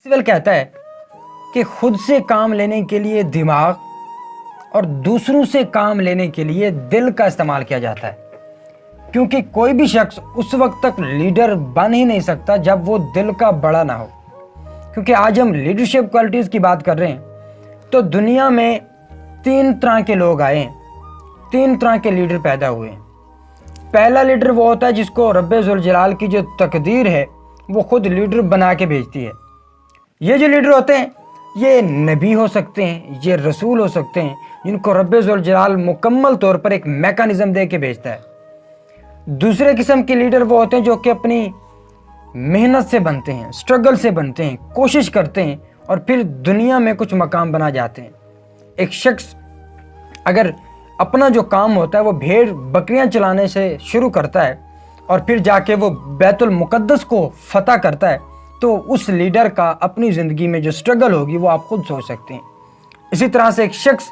Maxwell कहता है कि खुद से काम लेने के लिए दिमाग और दूसरों से काम लेने के लिए दिल का इस्तेमाल किया जाता है, क्योंकि कोई भी शख्स उस वक्त तक लीडर बन ही नहीं सकता जब वो दिल का बड़ा ना हो। क्योंकि आज हम लीडरशिप क्वालिटीज़ की बात कर रहे हैं तो दुनिया में 3 तरह के लोग आए हैं, 3 तरह के लीडर पैदा हुए हैं। पहला लीडर वो होता है जिसको रब्बे ज़ुल जलाल की जो तकदीर है वो खुद लीडर बना के भेजती है। ये जो लीडर होते हैं ये नबी हो सकते हैं, ये रसूल हो सकते हैं, जिनको रब्बे ज़ुल जलाल मुकम्मल तौर पर एक मैकेनिज़्म दे के भेजता है। दूसरे किस्म के लीडर वो होते हैं जो कि अपनी मेहनत से बनते हैं, स्ट्रगल से बनते हैं, कोशिश करते हैं और फिर दुनिया में कुछ मकाम बना जाते हैं। एक शख्स अगर अपना जो काम होता है वो भेड़ बकरियां चलाने से शुरू करता है और फिर जाके वो बैतुल मुक़द्दस को फतह करता है, तो उस लीडर का अपनी ज़िंदगी में जो स्ट्रगल होगी वो आप खुद सोच सकते हैं। इसी तरह से एक शख्स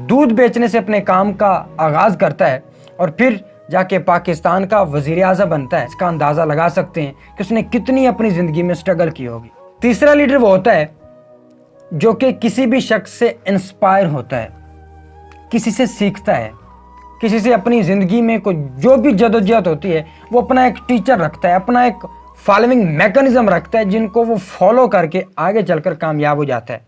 दूध बेचने से अपने काम का आगाज़ करता है और फिर जाके पाकिस्तान का वज़ीर आज़म बनता है। इसका अंदाज़ा लगा सकते हैं कि उसने कितनी अपनी ज़िंदगी में स्ट्रगल की होगी। तीसरा लीडर वो होता है जो कि किसी भी शख्स से इंस्पायर होता है, किसी से सीखता है, किसी से अपनी ज़िंदगी में कोई जो भी जदोजहद होती है वो अपना एक टीचर रखता है, अपना एक फॉलोइंग मैकेनिज़्म रखता है जिनको वो फॉलो करके आगे चलकर कामयाब हो जाता है।